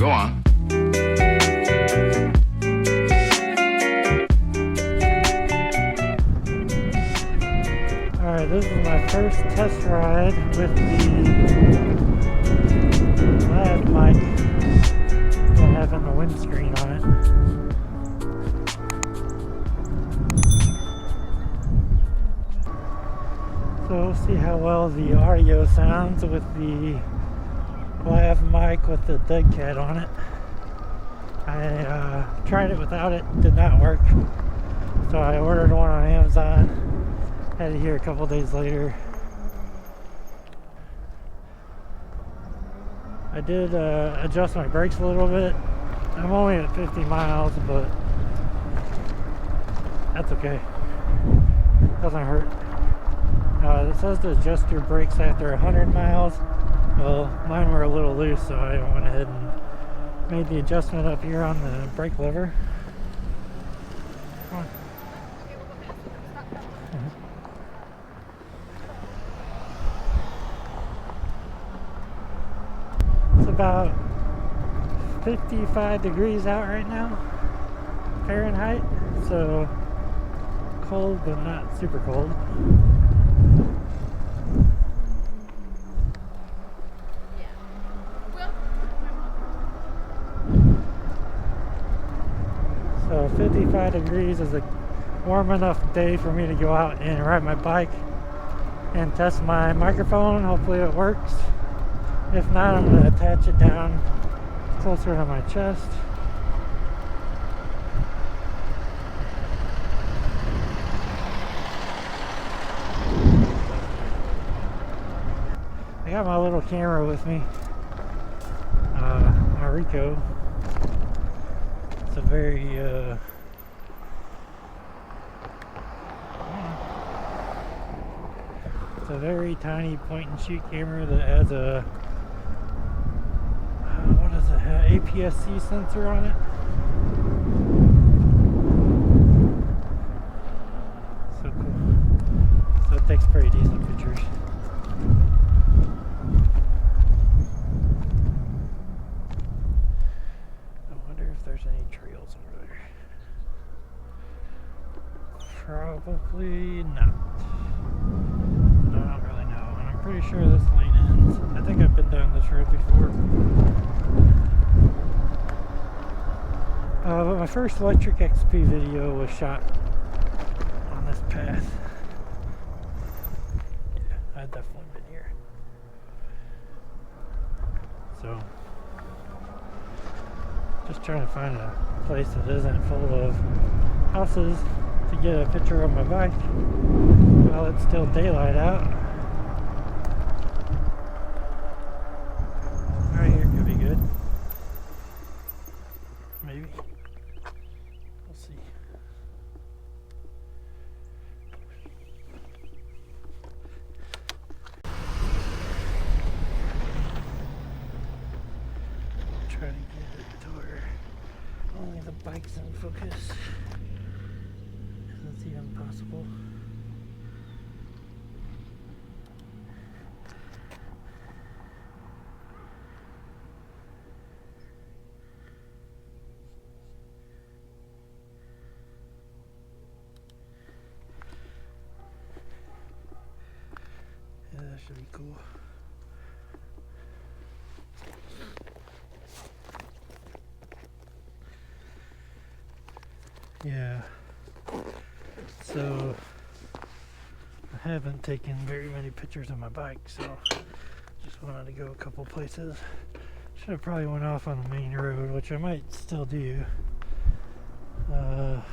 Go on. Alright, this is my first test ride with the lav mic that having the windscreen on it. So we'll see how well the audio sounds with the lav mic with the dead cat on it. I tried it without it, did not work. So I ordered one on Amazon. Had it here a couple days later. I did adjust my brakes a little bit. I'm only at 50 miles, but that's okay. Doesn't hurt. It says to adjust your brakes after 100 miles. Well, mine were a little loose, so I went ahead and made the adjustment up here on the brake lever. Come on. It's about 55 degrees out right now, Fahrenheit, so cold but not super cold. So 55 degrees is a warm enough day for me to go out and ride my bike and test my microphone. Hopefully it works. If not, I'm going to attach it down closer to my chest. I got my little camera with me, my Ricoh. It's a very tiny point and shoot camera that has a what does it have? APS-C sensor on it. So cool. So it takes pretty decent pictures. I wonder if there's any trails over there. Probably not. No, I don't really know. And I'm pretty sure this lane ends. I think I've been down this road before. But my first Lectric XP video was shot on this path. Yeah, I've definitely been here. So, just trying to find a place that isn't full of houses to get a picture of my bike while it's still daylight out. Right here could be good. Maybe. We'll see. Try to get it to where only the bike's in focus. If that's even possible. Yeah, that should be cool. Yeah, so I haven't taken very many pictures of my bike, so just wanted to go a couple places. Should have probably went off on the main road, which I might still do. Well,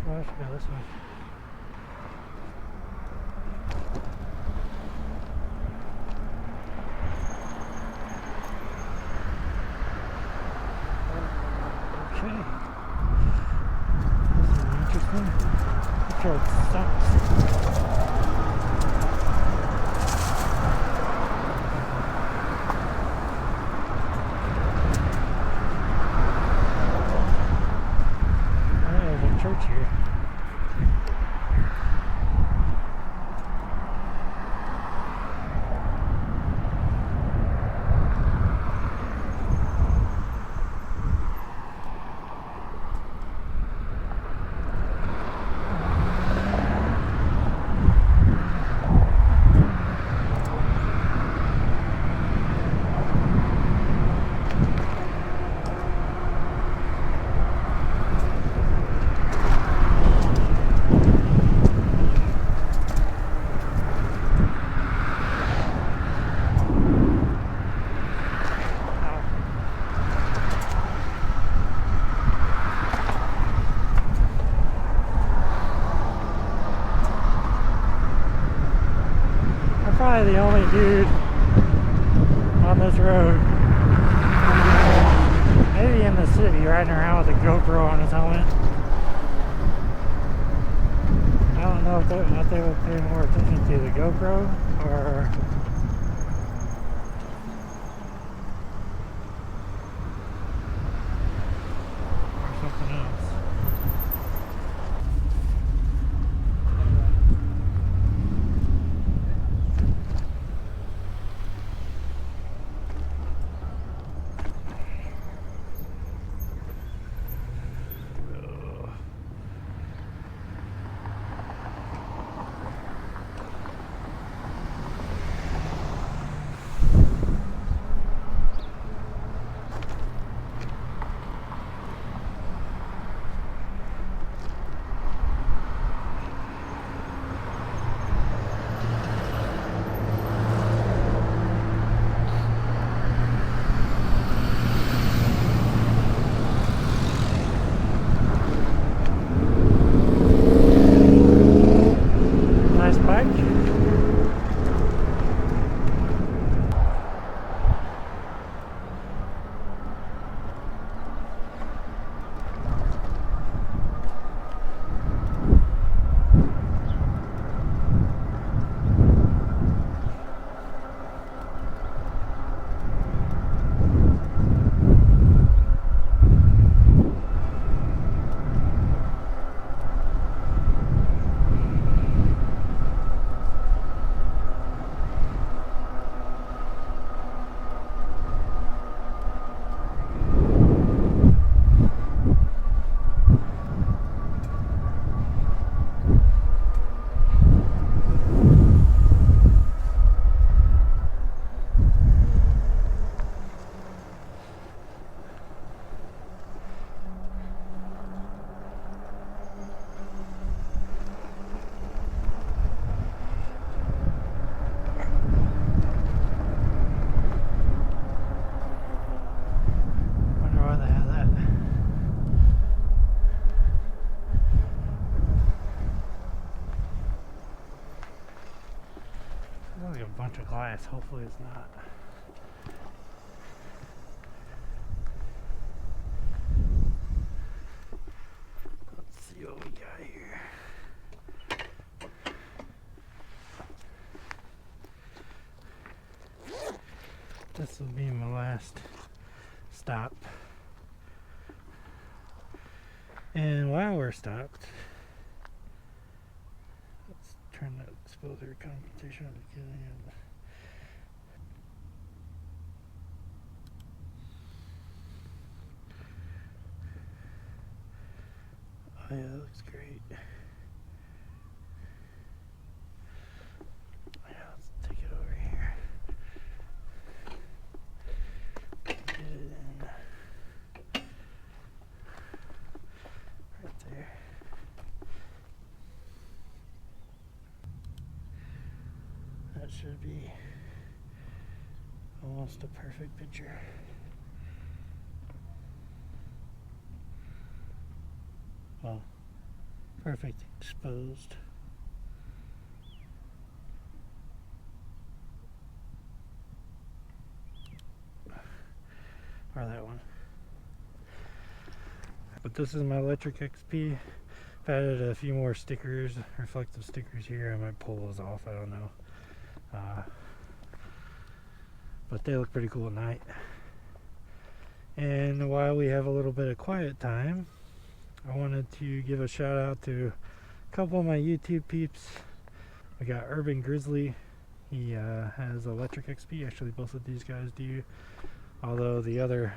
I should go this way. Okay. This is interesting. Look how it stops. Oh, there's a church here. probably the only dude on this road, maybe in the city, riding around with a GoPro on his helmet. I don't know if they would pay more attention to the GoPro or something else. Like a bunch of glass, hopefully it's not. Let's see what we got here. This will be my last stop. And while we're stopped, let's turn that exposure compensation on again. Oh yeah, that looks great. Yeah, let's take it over here. Get it in right there. That should be almost a perfect picture. Well, perfect exposed. Or that one. But this is my Lectric XP. I've added a few more stickers, reflective stickers here. I might pull those off, I don't know. But they look pretty cool at night. And while we have a little bit of quiet time, I wanted to give a shout out to a couple of my YouTube peeps. We got Urban Grizzly. He has a Lectric XP. Actually, both of these guys do. Although the other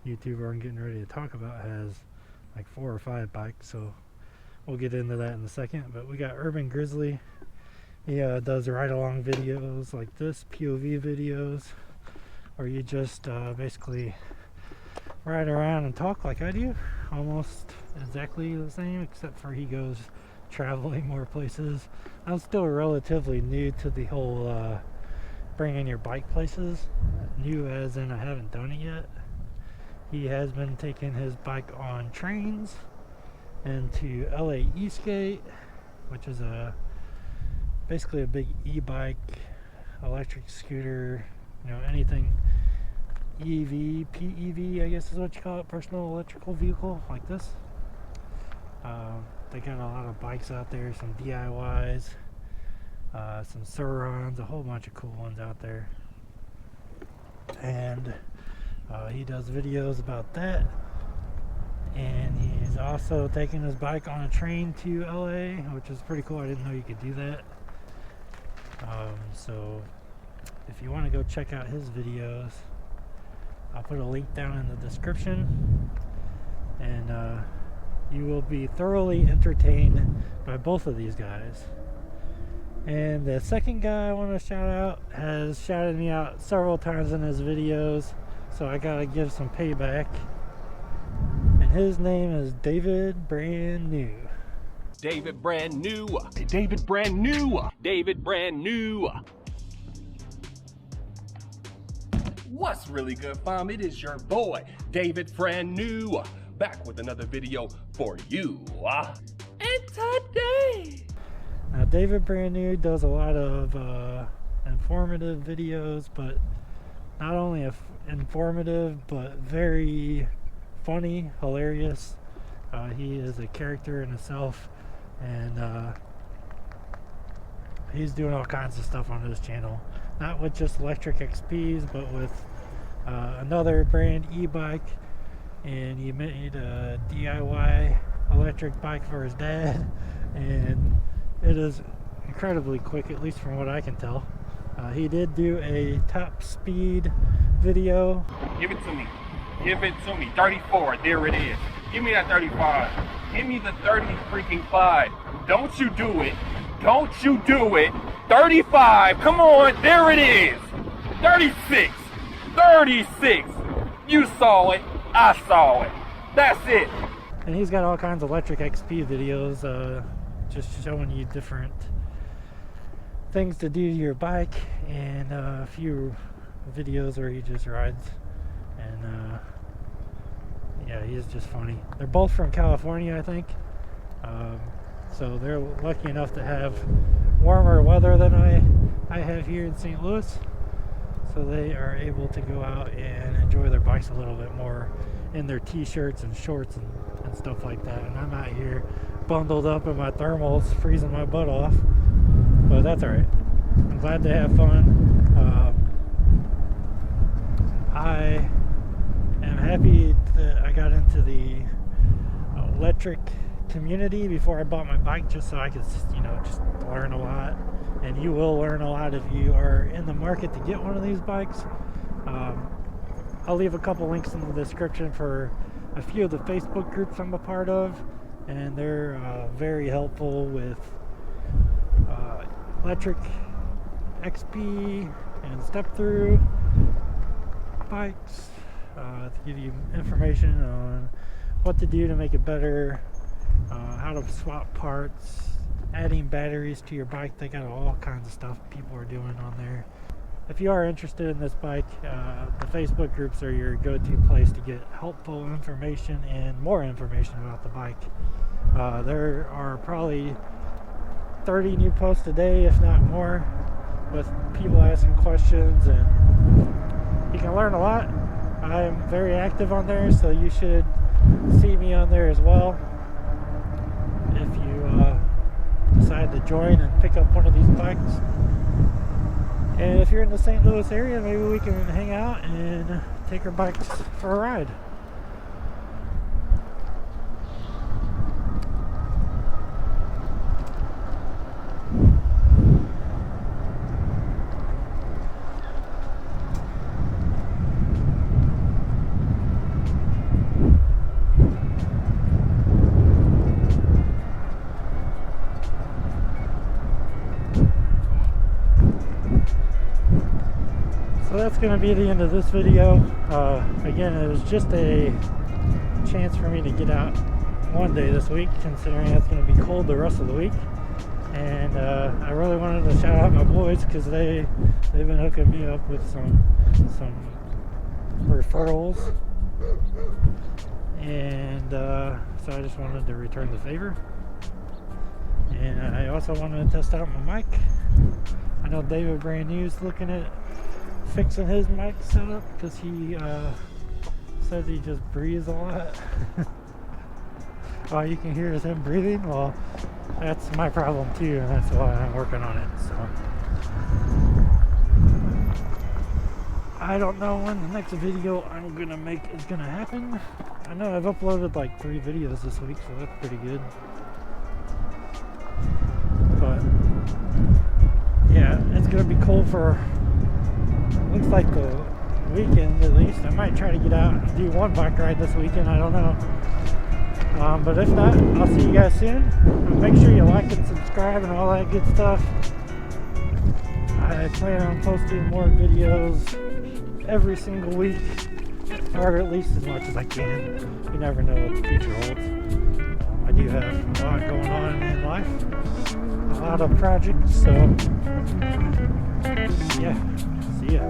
YouTuber I'm getting ready to talk about has like 4 or 5 bikes, so we'll get into that in a second. But we got Urban Grizzly. He does ride-along videos like this, POV videos, where you just basically ride around and talk like I do. Almost exactly the same, except for he goes traveling more places. I'm still relatively new to the whole bringing your bike places. New as in I haven't done it yet. He has been taking his bike on trains and to LA Eastgate, which is basically a big e-bike electric scooter, you know, anything EV, PEV, I guess is what you call it, personal electrical vehicle like this. They got a lot of bikes out there, some DIYs, some Surons, a whole bunch of cool ones out there. And he does videos about that. And he's also taking his bike on a train to LA, which is pretty cool. I didn't know you could do that. So if you want to go check out his videos, I'll put a link down in the description, and you will be thoroughly entertained by both of these guys. And the second guy I want to shout out has shouted me out several times in his videos, so I gotta give some payback. And his name is David Brand New. David Brand New. David Brand New. David Brand New. What's really good, fam? It is your boy, David Brand New, back with another video for you. And today, now David Brand New does a lot of informative videos, but not only informative, but very funny, hilarious. He is a character in himself, and he's doing all kinds of stuff on his channel. Not with just Lectric XPs, but with another brand e-bike, and he made a DIY electric bike for his dad, and it is incredibly quick, at least from what I can tell. He did do a top speed video. give it to me. Give it to me. 34, there it is. Give me that 35. Give me the 30 freaking 5. Don't you do it. Don't you do it. 35, come on, there it is. 36, 36. You saw it, I saw it. That's it. And he's got all kinds of Lectric XP videos, just showing you different things to do to your bike, and a few videos where he just rides. And yeah, he's just funny. They're both from California, I think. So they're lucky enough to have warmer weather than I have here in St. Louis. So they are able to go out and enjoy their bikes a little bit more in their t-shirts and shorts and stuff like that. And I'm out here bundled up in my thermals, freezing my butt off. But that's alright. I'm glad to have fun. I am happy that I got into the electric community before I bought my bike, just so I could, you know, just learn a lot. And you will learn a lot if you are in the market to get one of these bikes. I'll leave a couple links in the description for a few of the Facebook groups I'm a part of, and they're very helpful with Lectric XP and step through bikes, to give you information on what to do to make it better, how to swap parts, adding batteries to your bike. They got all kinds of stuff people are doing on there. If you are interested in this bike, the Facebook groups are your go-to place to get helpful information and more information about the bike. There are probably 30 new posts a day, if not more, with people asking questions, and you can learn a lot. I am very active on there, so you should see me on there as well if you decide to join and pick up one of these bikes. And if you're in the St. Louis area, maybe we can hang out and take our bikes for a ride. So that's going to be the end of this video. Again, it was just a chance for me to get out one day this week, considering it's going to be cold the rest of the week. And I really wanted to shout out my boys, because they've been hooking me up with some referrals, and so I just wanted to return the favor. And I also wanted to test out my mic. I know David brand new's looking at fixing his mic setup because he says he just breathes a lot. All you can hear is him breathing. Well, that's my problem too, and that's why I'm working on it. So I don't know when the next video I'm gonna make is gonna happen. I know I've uploaded like 3 videos this week, so that's pretty good. But yeah, it's gonna be cool for, looks like the weekend at least. I might try to get out and do one bike ride this weekend, I don't know. But if not, I'll see you guys soon. Make sure you like and subscribe and all that good stuff. I plan on posting more videos every single week, or at least as much as I can. You never know what the future holds. I do have a lot going on in life, a lot of projects, so yeah, see ya.